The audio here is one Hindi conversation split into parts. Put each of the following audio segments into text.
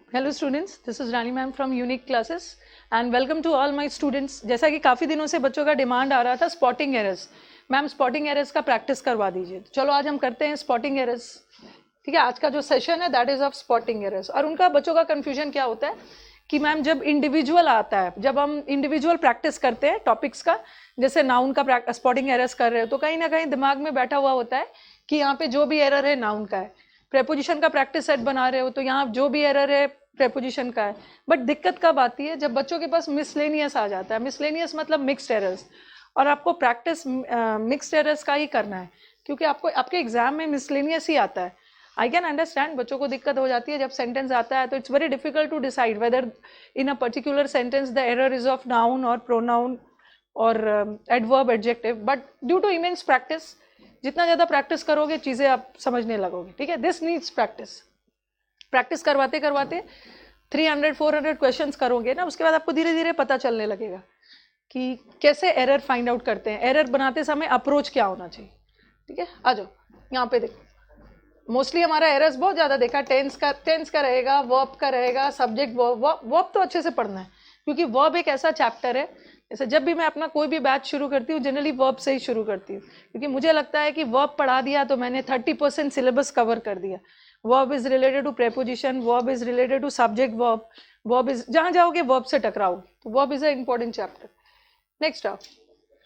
Hello students, this is Rani ma'am from unique classes and welcome to all my students. जैसा कि काफ़ी दिनों से बच्चों का डिमांड आ रहा था spotting errors, ma'am spotting errors का प्रैक्टिस करवा दीजिए। तो चलो आज हम करते हैं स्पॉटिंग एरर्स। ठीक है, आज का जो सेशन है that is of spotting errors. और उनका बच्चों का कन्फ्यूजन क्या होता है कि मैम जब इंडिविजुअल आता है, जब हम इंडिविजुअल प्रैक्टिस करते हैं टॉपिक्स का, जैसे नाउन का स्पॉटिंग एरर्स कर रहे हो, तो कहीं ना कहीं दिमाग में बैठा हुआ होता है कि यहाँ पे जो भी एरर है नाउन का है। प्रेपोजिशन का प्रैक्टिस सेट बना रहे हो तो यहाँ जो भी एरर है प्रेपोजिशन का है। बट दिक्कत कब आती है? जब बच्चों के पास मिसलेनियस आ जाता है। मिसलेनियस मतलब मिक्स्ड एरर्स, और आपको प्रैक्टिस मिक्स्ड एरर्स का ही करना है, क्योंकि आपको आपके एग्जाम में मिसलेनियस ही आता है। आई कैन अंडरस्टैंड बच्चों को दिक्कत हो जाती है जब सेंटेंस आता है, तो it's very difficult to decide whether in a particular sentence the error is of noun और प्रोनाउन और adverb adjective. But due to immense practice, जितना ज़्यादा प्रैक्टिस करोगे चीज़ें आप समझने लगोगे। ठीक है, दिस नीड्स प्रैक्टिस। प्रैक्टिस करवाते करवाते 300-400 क्वेश्चंस करोगे ना, उसके बाद आपको धीरे धीरे पता चलने लगेगा कि कैसे एरर फाइंड आउट करते हैं, एरर बनाते समय अप्रोच क्या होना चाहिए। ठीक है, आ जाओ यहाँ पे देखो। मोस्टली हमारा एरर्स बहुत ज़्यादा देखा, टेंस का रहेगा, वर्ब का रहेगा, सब्जेक्ट वर्ब तो अच्छे से पढ़ना है, क्योंकि वर्ब एक ऐसा चैप्टर है। जैसे जब भी मैं अपना कोई भी बैच शुरू करती हूँ जनरली वर्ब से ही शुरू करती हूँ, क्योंकि मुझे लगता है कि वर्ब पढ़ा दिया तो मैंने 30% सिलेबस कवर कर दिया। Verb is related to preposition, verb is related to subject verb, verb is जहाँ जाओगे वर्ब से टकराओगे, तो verb is a important chapter. Next आओ,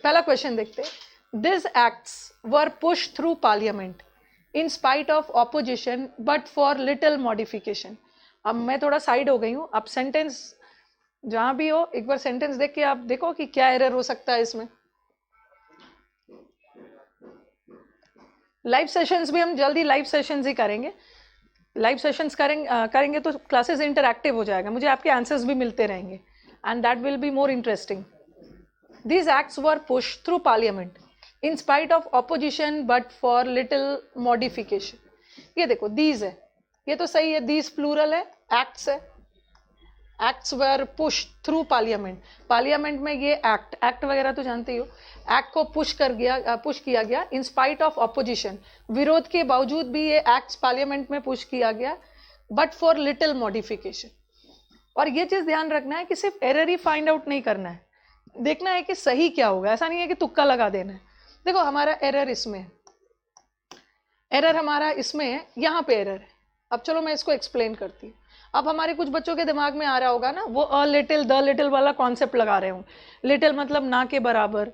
पहला क्वेश्चन देखते हैं। This acts were push through parliament in spite of opposition but for little modification. अब मैं थोड़ा साइड हो गई हूँ, आप सेंटेंस जहां भी हो एक बार सेंटेंस देख के आप देखो कि क्या एरर हो सकता है इसमें। लाइव सेशंस भी हम जल्दी लाइव सेशंस ही करेंगे। लाइव सेशंस करेंगे तो क्लासेस इंटरैक्टिव हो जाएगा, मुझे आपके आंसर्स भी मिलते रहेंगे and that will be more interesting. These acts were push through parliament in spite of opposition but for little modification. ये देखो दीज है, ये तो सही है, दीज प्लूरल है, एक्ट्स है। Acts were push through parliament, parliament में ये एक्ट वगैरह तो जानते ही हो। एक्ट को पुश किया गया इन स्पाइट ऑफ ऑपोजिशन, विरोध के बावजूद भी ये एक्ट्स पार्लियामेंट में पुश किया गया, बट फॉर लिटिल मॉडिफिकेशन। और ये चीज ध्यान रखना है कि सिर्फ एरर ही फाइंड आउट नहीं करना है, देखना है कि सही क्या होगा। ऐसा नहीं है कि तुक्का लगा देना है। देखो हमारा एरर इसमें है, एरर हमारा इसमें है, यहाँ पे एरर है। अब चलो मैं इसको एक्सप्लेन करती हूँ। अब हमारे कुछ बच्चों के दिमाग में आ रहा होगा ना, वो अ लिटिल द लिटिल वाला कॉन्सेप्ट लगा रहे होंगे। लिटिल मतलब ना के बराबर,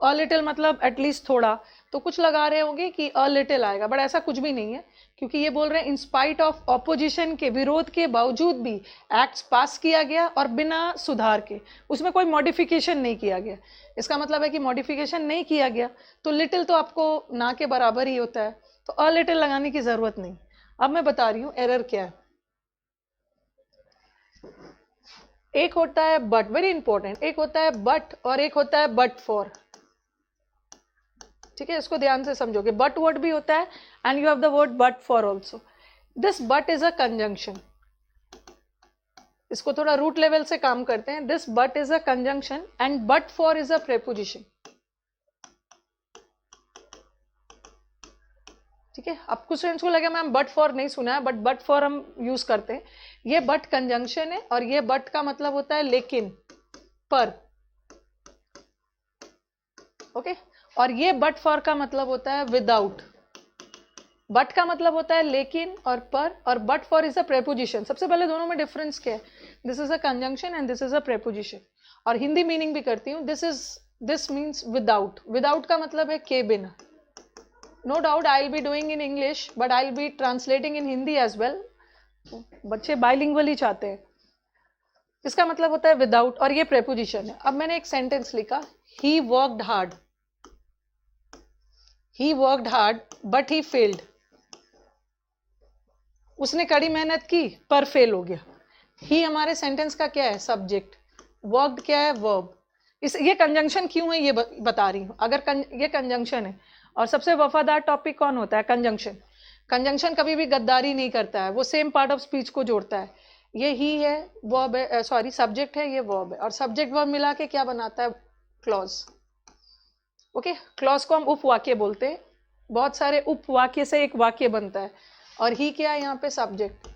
अ लिटिल मतलब एटलीस्ट थोड़ा, तो कुछ लगा रहे होंगे कि अ लिटिल आएगा, बट ऐसा कुछ भी नहीं है, क्योंकि ये बोल रहे हैं इन स्पाइट ऑफ ऑपोजिशन के, विरोध के बावजूद भी एक्ट्स पास किया गया और बिना सुधार के, उसमें कोई मॉडिफिकेशन नहीं किया गया। इसका मतलब है कि मॉडिफिकेशन नहीं किया गया तो लिटिल तो आपको ना के बराबर ही होता है, तो अ लिटिल लगाने की जरूरत नहीं। अब मैं बता रही हूँ एरर क्या है। एक होता है बट, वेरी इंपॉर्टेंट, एक होता है बट और एक होता है बट फॉर। ठीक है, इसको ध्यान से समझोगे। बट वर्ड भी होता है and you have the word but for also. This but is a conjunction, इसको थोड़ा रूट लेवल से काम करते हैं। This but is a conjunction and but for is a preposition. ठीक है, अब कुछ स्टूडेंट्स को लगे मैम बट फॉर नहीं सुना है, बट फॉर हम यूज करते हैं। ये बट कंजंक्शन है और ये बट का मतलब होता है लेकिन, पर। ओके, और ये बट फॉर का मतलब होता है विदाउट। बट का मतलब होता है लेकिन और पर, और but for is a preposition. सबसे पहले दोनों में डिफरेंस क्या है? This is a conjunction and this is a preposition. और हिंदी मीनिंग भी करती हूँ, दिस मीन्स विदाउट। विदाउट का मतलब है के बिना। No doubt I will be doing in English but I will be translating in Hindi as well. बच्चे बाइलिंगुअल ही चाहते हैं। इसका मतलब होता है विदाउट और ये प्रेपोजिशन है। अब मैंने एक सेंटेंस लिखा, he worked hard, he worked hard but he failed. उसने कड़ी मेहनत की पर फेल हो गया। ही हमारे सेंटेंस का क्या है? सब्जेक्ट। वर्कड क्या है? वर्ब। ये कंजंक्शन क्यों है ये बता रही हूं। अगर ये कंजंक्शन है, और सबसे वफादार टॉपिक कौन होता है? कंजंक्शन। कंजंक्शन कभी भी गद्दारी नहीं करता है, वो सेम पार्ट ऑफ स्पीच को जोड़ता है। ये ही है, वर्ब है, सॉरी सब्जेक्ट है, ये वर्ब है, और सब्जेक्ट वर्ब मिला के क्या बनाता है? क्लॉज। ओके, क्लॉज को हम उपवाक्य बोलते हैं। बहुत सारे उपवाक्य से एक वाक्य बनता है, और ही क्या है यहाँ पे? Subject.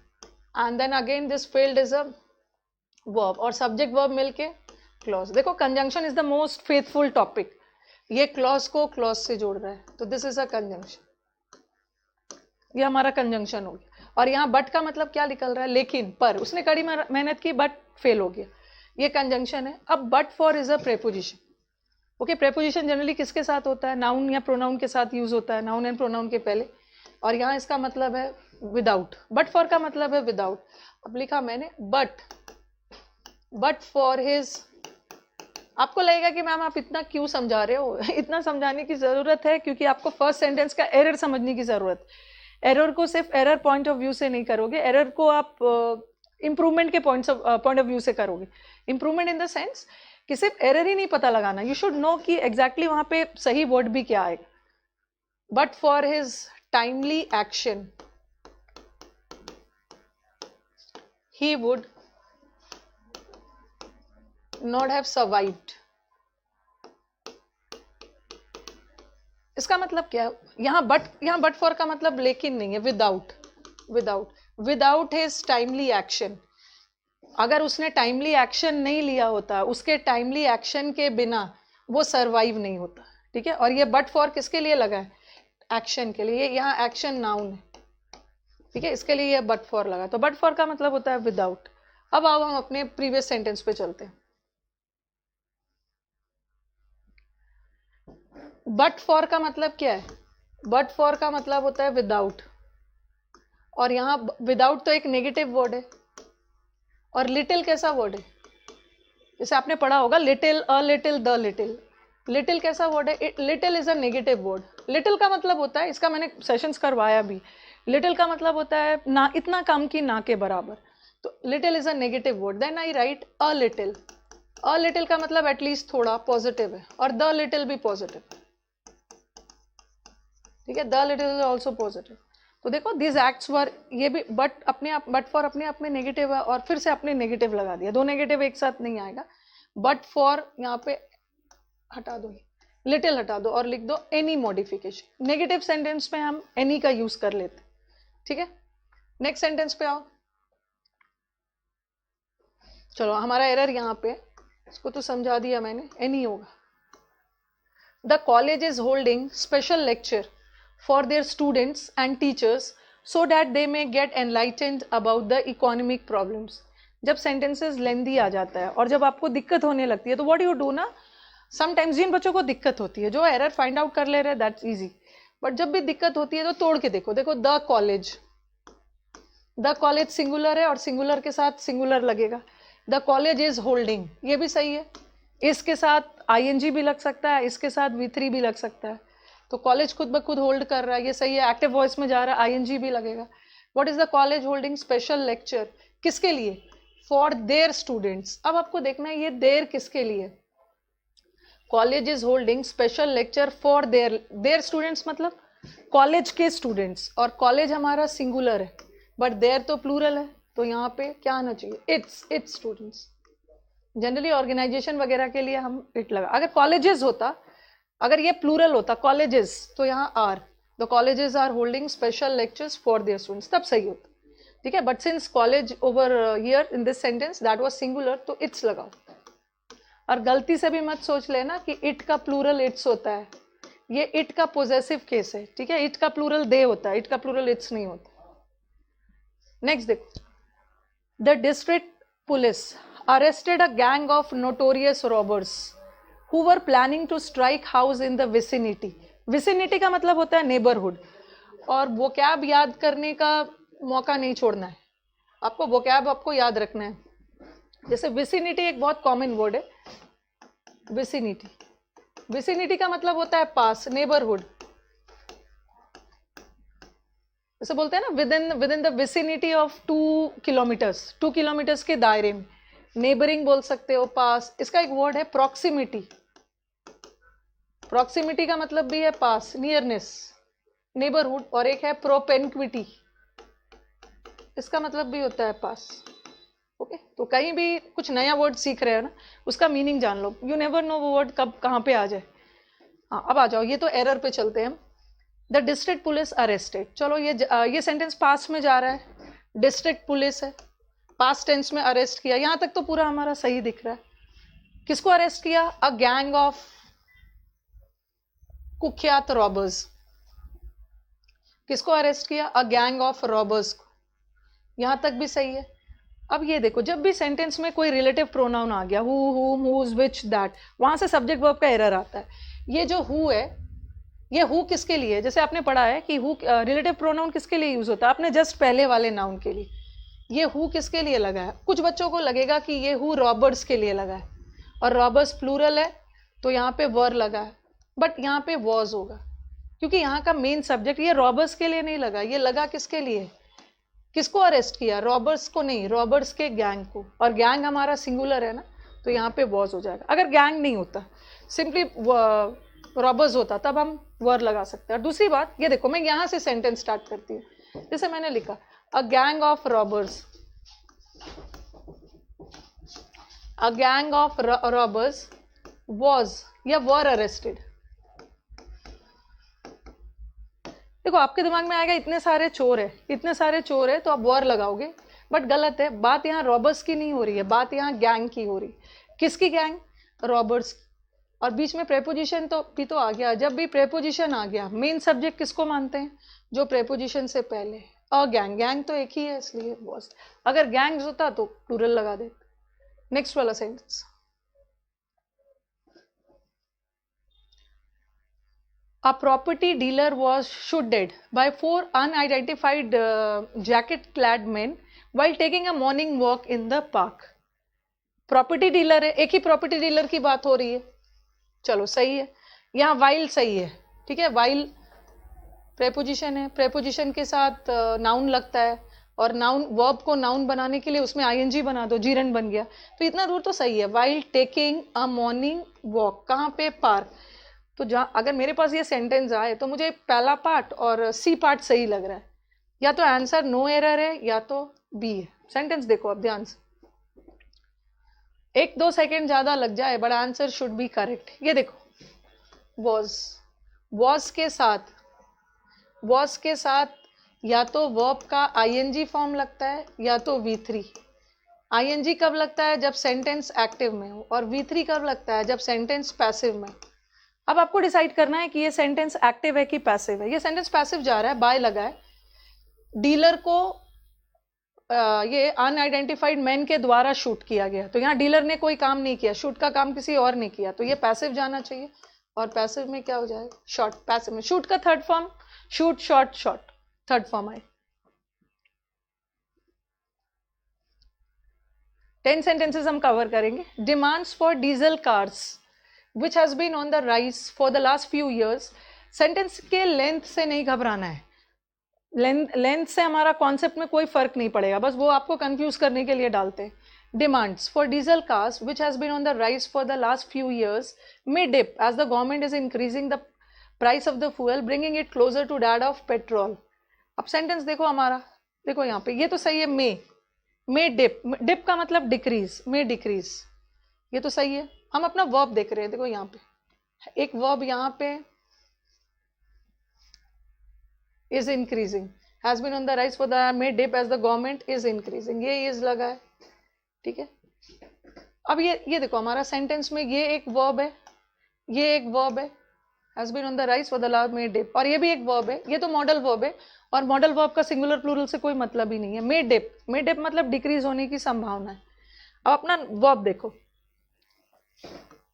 And then again this field is a verb, और सब्जेक्ट वर्ब मिलके क्लॉज. देखो conjunction is the most faithful topic. ये क्लॉज को क्लॉज से जोड़ रहा है, तो दिस इज अ कंजंक्शन. ये हमारा कंजंक्शन हो गया. और यहाँ बट का मतलब क्या निकल रहा है, लेकिन, पर. उसने कड़ी मेहनत की बट फेल हो गया. ये कंजंक्शन है. अब but for is a preposition. Okay, preposition generally किसके साथ होता है, नाउन या प्रोनाउन के साथ यूज होता है, नाउन एंड प्रोनाउन के पहले. और यहाँ इसका मतलब है विदाउट. बट फॉर का मतलब है विदाउट. अब लिखा मैंने बट फॉर हिज. आपको लगेगा कि मैम आप इतना क्यों समझा रहे हो. इतना समझाने की जरूरत है क्योंकि आपको फर्स्ट सेंटेंस का एरर समझने की जरूरत. एरर को सिर्फ एरर पॉइंट ऑफ व्यू से नहीं करोगे, एरर को आप इंप्रूवमेंट के पॉइंट ऑफ व्यू से करोगे. इंप्रूवमेंट इन द सेंस कि सिर्फ एरर ही नहीं पता लगाना, यू शुड नो कि एग्जैक्टली वहां पे सही वर्ड भी क्या आएगा. But for his timely action he would not have survived. इसका मतलब क्या है, यहाँ बट फॉर का मतलब लेकिन नहीं है, विदाउट हिज टाइमली एक्शन. अगर उसने टाइमली एक्शन नहीं लिया होता, उसके टाइमली एक्शन के बिना वो सरवाइव नहीं होता. ठीक है. और ये बट फॉर किसके लिए लगा है, एक्शन के लिए. यहाँ एक्शन नाउन है. ठीक है, इसके लिए ये बट फॉर लगा. तो बट फॉर का मतलब होता है विदाउट. अब आओ हम अपने प्रीवियस सेंटेंस पे चलते हैं. बट फॉर का मतलब क्या है, बट फॉर का मतलब होता है विदाउट. और यहाँ विदाउट तो एक नेगेटिव वर्ड है. और लिटिल कैसा वर्ड है, जैसे आपने पढ़ा होगा little, a little, the little. Little कैसा वर्ड है, little is a negative word. Little का मतलब होता है, इसका मैंने सेशंस करवाया भी, लिटिल का मतलब होता है ना, इतना कम की ना के बराबर. तो little is a negative word. Then I write a little. A little का मतलब एटलीस्ट थोड़ा पॉजिटिव है, और द लिटिल भी पॉजिटिव. ठीक है, the little is also positive. तो देखो दिस एक्ट्स वर, ये भी बट अपने आप, बट फॉर अपने आप में नेगेटिव है, और फिर से अपने नेगेटिव लगा दिया. दो नेगेटिव एक साथ नहीं आएगा. बट फॉर यहाँ पे हटा दो, लिटिल हटा दो और लिख दो एनी मॉडिफिकेशन. नेगेटिव सेंटेंस में हम एनी का यूज कर लेते. ठीक है, नेक्स्ट सेंटेंस पे आओ. चलो हमारा एरर यहाँ पे, इसको तो समझा दिया मैंने, एनी होगा. The college is holding special lecture for their students and teachers so that they may get enlightened about the economic problems. जब sentences lengthy आ जाता है और जब आपको दिक्कत होने लगती है, तो what you do ना, sometimes जिन बच्चों को दिक्कत होती है, जो error find out कर ले रहे हैं, that's easy. बट जब भी दिक्कत होती है तो तोड़ के देखो. देखो द कॉलेज सिंगुलर है और सिंगुलर के साथ सिंगुलर लगेगा. द कॉलेज इज होल्डिंग, ये भी सही है. इसके साथ ing भी लग सकता है, इसके साथ V3 भी लग सकता है. तो कॉलेज खुद ब खुद होल्ड कर रहा है, ये सही है. एक्टिव वॉइस में जा रहा है, ing भी लगेगा. What is the college holding special lecture, किसके लिए, फॉर देयर स्टूडेंट्स. अब आपको देखना है ये देयर किसके लिए. College is holding special lecture for their students मतलब कॉलेज के स्टूडेंट्स. और कॉलेज हमारा सिंगुलर है, बट देयर तो प्लूरल है. तो यहाँ पे क्या आना चाहिए, इट्स स्टूडेंट्स. जनरली ऑर्गेनाइजेशन वगैरह के लिए हम इट लगा. अगर कॉलेजेस होता, अगर ये प्लूरल होता कॉलेजेस, तो यहाँ are, the colleges are holding special lectures for their students, तब सही होता. ठीक है, but since college over here in this sentence that was singular, तो इट्स लगाओ. और गलती से भी मत सोच लेना कि इट का प्लूरल इट्स होता है. ये इट का पोजेसिव केस है. ठीक है, इट का प्लूरल दे होता है, इट का प्लूरल इट्स नहीं होता. नेक्स्ट देखो, the district police arrested a gang of notorious robbers who were planning to strike house in the vicinity. vicinity का मतलब होता है neighborhood. और vocab याद करने का मौका नहीं छोड़ना है आपको. vocab आपको याद रखना है. जैसे vicinity एक बहुत कॉमन वर्ड है. vicinity का मतलब होता है पास, neighborhood. जैसे बोलते हैं ना within the vicinity of 2 kilometers, 2 kilometers के दायरे में. नेबरिंग बोल सकते हो, पास. इसका एक वर्ड है प्रॉक्सिमिटी. प्रॉक्सिमिटी का मतलब भी है पास, नियरनेस, नेबरहुड. और एक है प्रोपेनक्विटी, इसका मतलब भी होता है पास. ओके, तो कहीं भी कुछ नया वर्ड सीख रहे हो ना, उसका मीनिंग जान लो. यू नेवर नो वो वर्ड कब कहाँ पे आ जाए. हाँ, अब आ जाओ, ये तो एरर पे चलते हैं हम. The district police arrested. चलो ये सेंटेंस पास में जा रहा है. डिस्ट्रिक्ट पुलिस है, पास्ट टेंस में अरेस्ट किया, यहां तक तो पूरा हमारा सही दिख रहा है। किसको अरेस्ट किया? अ गैंग ऑफ कुख्यात रॉबर्स। किसको अरेस्ट किया? A gang of robbers. यहां तक भी सही है। अब ये देखो, जब भी सेंटेंस में कोई रिलेटिव प्रोनाउन आ गया, हु, हुम, हुज, विच, दैट, वहां से सब्जेक्ट वर्ब का एरर आता है। ये जो हु है, ये हु किसके लिए है? जैसे आपने पढ़ा है कि हु रिलेटिव प्रोनाउन किसके लिए यूज होता है, आपने जस्ट पहले वाले नाउन के लिए। ये हु किसके लिए लगा है? कुछ बच्चों को लगेगा कि ये हु रॉबर्स के लिए लगा है, और रॉबर्स प्लूरल है तो यहाँ पे वर लगा है, बट यहाँ पे वॉज होगा, क्योंकि यहाँ का मेन सब्जेक्ट ये रॉबर्स के लिए नहीं लगा, ये लगा किसके लिए? किसको अरेस्ट किया? रॉबर्स को नहीं, रॉबर्स के गैंग को, और गैंग हमारा सिंगुलर है ना, तो यहाँ पे वॉज हो जाएगा। अगर गैंग नहीं होता, सिंपली रॉबर्स होता, तब हम वर लगा सकते हैं। और दूसरी बात ये देखो, मैं यहाँ से सेंटेंस स्टार्ट करती हूँ। जैसे मैंने लिखा a gang of robbers, a gang of robbers was या वर अरेस्टेड। देखो आपके दिमाग में आएगा इतने सारे चोर है, इतने सारे चोर है, तो आप वॉर लगाओगे, बट गलत है। बात यहाँ रॉबर्स की नहीं हो रही है, बात यहाँ गैंग की हो रही है। किसकी गैंग? रॉबर्स। और बीच में प्रेपोजिशन तो भी तो आ गया। जब भी प्रेपोजिशन आ गया, मेन सब्जेक्ट किसको मानते हैं? जो प्रेपोजिशन से पहले। और गैंग, गैंग तो एक ही है इसलिए वॉज। अगर गैंग्स होता तो प्लूरल लगा देते। नेक्स्ट वाला sentence, a property dealer was shot dead by 4 unidentified jacket-clad men while taking a morning walk in the park. Property dealer है, एक ही प्रॉपर्टी डीलर की बात हो रही है, चलो सही है। यहाँ वाइल सही है, ठीक है। वाइल प्रेपोजिशन है, प्रेपोजिशन के साथ नाउन लगता है, और नाउन वर्ब को नाउन बनाने के लिए उसमें आईएनजी बना दो, जीरन बन गया, तो इतना दूर तो सही है। While taking a morning walk, कहाँ पे? पार्क। तो जहाँ अगर मेरे पास ये सेंटेंस आए तो मुझे पहला पार्ट और सी पार्ट सही लग रहा है, या तो आंसर नो एरर है या तो बी है। सेंटेंस देखो अब ध्यान से, 1-2 सेकेंड ज्यादा लग जाए but answer should be correct. ये देखो वॉज, वॉज के साथ या तो वर्ब का आईएनजी फॉर्म लगता है या तो V3। आईएनजी कब लगता है? जब सेंटेंस एक्टिव में हो, और V3 कब लगता है? जब सेंटेंस पैसिव में। अब आपको डिसाइड करना है कि ये सेंटेंस एक्टिव है कि पैसिव है। ये सेंटेंस पैसिव जा रहा है, बाय लगा है, डीलर को ये अनआइडेंटिफाइड मैन के द्वारा शूट किया गया, तो यहाँ डीलर ने कोई काम नहीं किया, शूट का काम किसी और ने किया, तो ये पैसिव जाना चाहिए। और पैसिव में क्या हो जाएगा? शॉर्ट। पैसिव में शूट का third form, shoot, short, short, third form आए। 10 सेंटेंसेस हम कवर करेंगे। Demands for diesel cars which has been on the rise for the last few years। Sentence के लेंथ से नहीं घबराना है, लेंथ से हमारा कॉन्सेप्ट में कोई फर्क नहीं पड़ेगा, बस वो आपको कंफ्यूज करने के लिए डालते हैं। Demands for diesel cars which has been on the rise for the last few years may dip as the government is increasing the price of the fuel bringing it closer to that of petrol। अब सेंटेंस देखो हमारा, देखो यहाँ पे ये तो सही है, मे डिप, डिप का मतलब डिक्रीज, मे डिक्रीज, ये तो सही है। हम अपना वर्ब देख रहे हैं, देखो यहाँ पे एक वर्ब यहाँ पे is increasing, has been on the rise for the may dip as the government is increasing, ये is लगा है, ठीक है। अब ये देखो हमारा सेंटेंस में ये एक वर्ब है, ये एक वर्ब है, has been on the rise for the last may dip, और ये भी एक वर्ब है, ये तो मॉडल वर्ब है, और मॉडल वर्ब का सिंगुलर प्लूरल से कोई मतलब ही नहीं है। मे डिप मतलब डिक्रीज होने की संभावना है। अब अपना वर्ब देखो,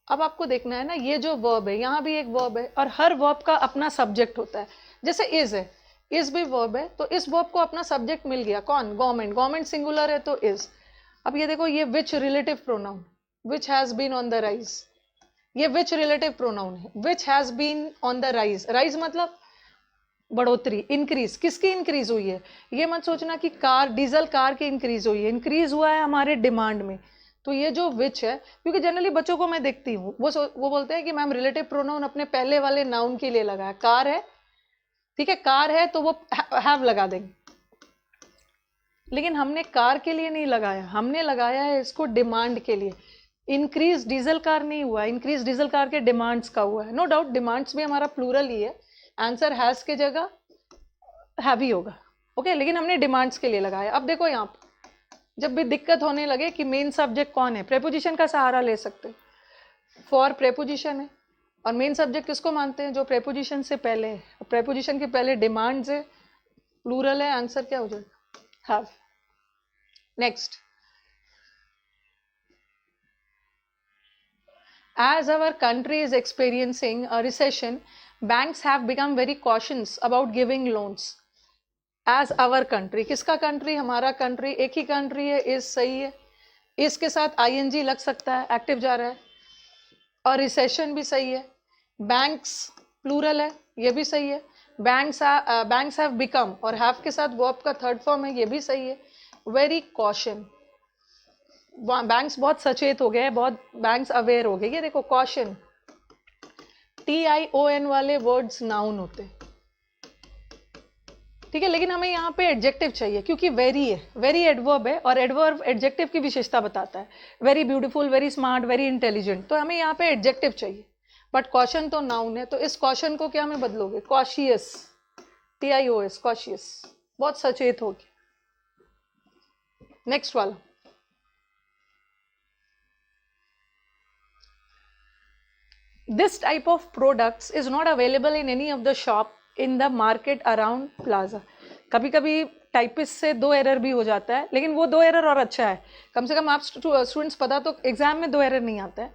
अब आपको देखना है ना, ये जो वर्ब है, यहाँ भी एक वर्ब है, और हर वर्ब का अपना सब्जेक्ट होता है। जैसे इज है, इज भी वर्ब है, तो इस वर्ब को अपना सब्जेक्ट मिल गया, कौन? गवर्नमेंट, गवर्नमेंट सिंगुलर है तो इज। अब ये देखो, ये which relative pronoun, which has been on the rise, ये विच रिलेटिव प्रोनाउन है, which has been on the rise. Rise मतलब बढ़ोतरी, इंक्रीज। किसकी इंक्रीज हुई है? ये मत सोचना कि कार, डीजल कार की इंक्रीज हुई है, इंक्रीज हुआ है हमारे डिमांड में। तो ये जो विच है, क्योंकि जनरली बच्चों को मैं देखती हूँ वो बोलते हैं कि मैम रिलेटिव प्रोनाउन अपने पहले वाले नाउन के लिए लगा है। कार है, ठीक है, कार है तो वो हैव लगा देंगे, लेकिन हमने कार के लिए नहीं लगाया, हमने लगाया है इसको डिमांड के लिए। इंक्रीज डीजल कार नहीं हुआ, इंक्रीज डीजल कार के डिमांड्स का हुआ है। नो डाउट डिमांड्स भी हमारा प्लूरल ही है, आंसर हैज के जगह हैव ही होगा। ओके, लेकिन हमने डिमांड्स के लिए लगाया। अब देखो यहाँ पर जब भी दिक्कत होने लगे कि मेन सब्जेक्ट कौन है, प्रेपोजिशन का सहारा ले सकते। फॉर प्रेपोजिशन है और मेन सब्जेक्ट किसको मानते हैं, जो प्रेपोजिशन से पहले है। प्रेपोजिशन के पहले डिमांड्स है, प्लूरल है, आंसर क्या हो जाएगा, have. Next, as our country is experiencing a recession, banks have become very cautious about giving loans. As our country, किसका कंट्री, हमारा कंट्री, एक ही कंट्री है, इस सही है, इसके साथ ing लग सकता है, एक्टिव जा रहा है, और रिसेशन भी सही है। बैंक्स प्लूरल है, ये भी सही है। बैंक्स हैव बिकम और हैव के साथ वर्ब का थर्ड फॉर्म है, ये भी सही है। वेरी कॉशन, बैंक्स बहुत सचेत हो गए, बहुत बैंक्स अवेयर हो गए। ये देखो कॉशन, TION वाले वर्ड्स नाउन होते हैं, ठीक है, लेकिन हमें यहाँ पे एडजेक्टिव चाहिए क्योंकि वेरी है, वेरी एडवर्ब है और एडवर्ब एडजेक्टिव की विशेषता बताता है। Very beautiful, very smart, very intelligent, तो हमें यहाँ पे एडजेक्टिव चाहिए, बट कॉशन तो नाउन है, तो इस कॉशन को क्या में बदलोगे, कॉशियस, TIOS, कॉशियस, बहुत सचेत होगी। नेक्स्ट वाला, this type of products is not available in any of the shop in the market around plaza. कभी कभी टाइपिस्ट से 2 एरर भी हो जाता है, लेकिन वो 2 एरर और अच्छा है, कम से कम आप स्टूडेंट्स पता तो एग्जाम में 2 एरर नहीं आता है,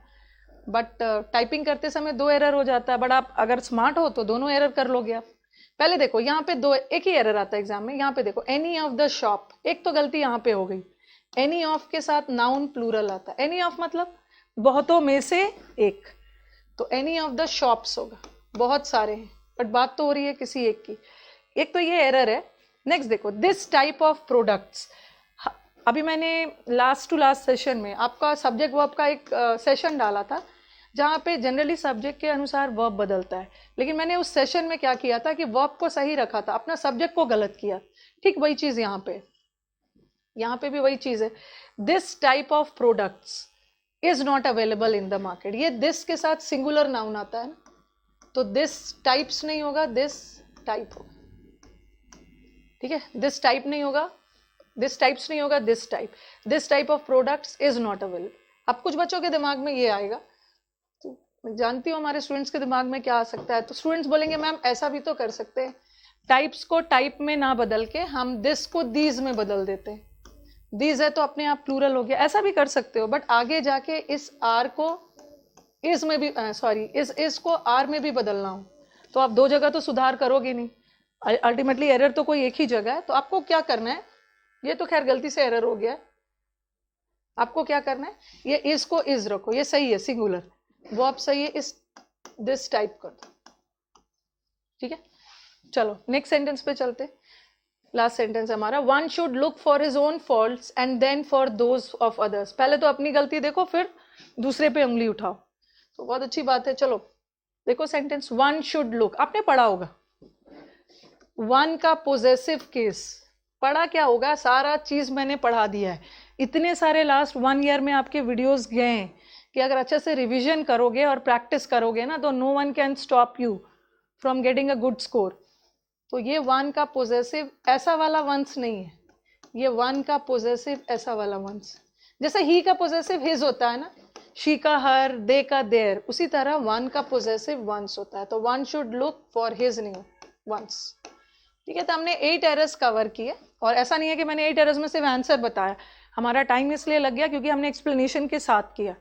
बट टाइपिंग करते समय 2 एरर हो जाता है। बट आप अगर स्मार्ट हो तो दोनों एरर कर लोगे आप। पहले देखो यहाँ पे एक ही एरर आता है एग्जाम में, यहाँ पे देखो एनी ऑफ द शॉप, एक तो गलती यहाँ पे हो गई, एनी ऑफ के साथ नाउन प्लूरल आता है, एनी ऑफ मतलब बहुतों में से एक, तो एनी ऑफ द शॉप्स होगा, बहुत सारे हैं, बट बात तो हो रही है किसी एक की, एक तो ये एरर है। नेक्स्ट देखो, दिस टाइप ऑफ प्रोडक्ट्स, अभी मैंने लास्ट टू लास्ट सेशन में आपका सब्जेक्ट वर्ब का एक सेशन डाला था जहाँ पे जनरली सब्जेक्ट के अनुसार वर्ब बदलता है, लेकिन मैंने उस सेशन में क्या किया था कि वर्ब को सही रखा था, अपना सब्जेक्ट को गलत किया। ठीक वही चीज़ यहाँ पे भी वही चीज़ है। This type of products is not available in the market, ये दिस के साथ सिंगुलर नाउन आता है ना, तो दिस टाइप्स नहीं होगा, दिस टाइप होगा, ठीक है, दिस टाइप नहीं होगा, दिस टाइप्स नहीं होगा, this type of products is not available. अब कुछ बच्चों के दिमाग में ये आएगा, तो मैं जानती हूँ हमारे स्टूडेंट्स के दिमाग में क्या आ सकता है, तो स्टूडेंट्स बोलेंगे मैम ऐसा भी तो कर सकते हैं, टाइप्स को टाइप में ना बदल के हम दिस को दीज में बदल देते हैं, दीज है तो अपने आप प्लूरल हो गया, ऐसा भी कर सकते हो, बट आगे जाके इस आर को इस में भी इस को आर में भी बदलना हो तो आप 2 जगह तो सुधार करोगे नहीं, अल्टीमेटली एरर तो कोई एक ही जगह है। तो आपको क्या करना है, ये तो खैर गलती से एरर हो गया है, आपको क्या करना है, ये इस को इज रखो, ये सही है सिंगुलर, वो आप सही है, इस दिस टाइप कर दो, ठीक है। चलो नेक्स्ट सेंटेंस पे चलते, लास्ट सेंटेंस हमारा, one should look for his own faults and then for those of others. पहले तो अपनी गलती देखो, फिर दूसरे पे उंगली उठाओ, तो बहुत अच्छी बात है। चलो देखो सेंटेंस, वन शुड लुक, आपने पढ़ा होगा, वन का पोजेसिव केस पढ़ा क्या होगा, सारा चीज मैंने पढ़ा दिया है, इतने सारे लास्ट 1 ईयर में आपके वीडियोस गए हैं कि अगर अच्छे से रिविजन करोगे और प्रैक्टिस करोगे ना, तो no one can stop you from getting a good score. तो ये वन का पोजेसिव ऐसा वाला वंस नहीं है, ये वन का पोजेसिव ऐसा वाला वंस, जैसे ही का पोजेसिव हिज होता है ना, शी का हर, दे का देयर, उसी तरह वन का पोजेसिव वंस होता है। तो one should look for his new ones, ठीक है। तो हमने 8 एरर्स कवर किए, और ऐसा नहीं है कि मैंने 8 एरर्स में सिर्फ आंसर बताया, हमारा टाइम इसलिए लग गया क्योंकि हमने एक्सप्लेनेशन के साथ किया,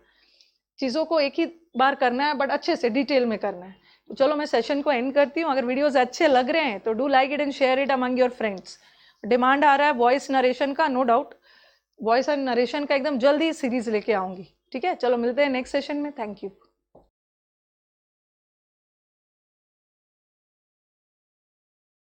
चीज़ों को एक ही बार करना है बट अच्छे से डिटेल में करना है। तो चलो मैं सेशन को एंड करती हूँ, अगर वीडियोस अच्छे लग रहे हैं तो do like it and share it among your friends. Demand आ रहा है वॉइस नरेशन का, no doubt, voice and narration का एकदम जल्दी सीरीज लेके आऊँगी, ठीक है। चलो मिलते हैं नेक्स्ट सेशन में, थैंक यू।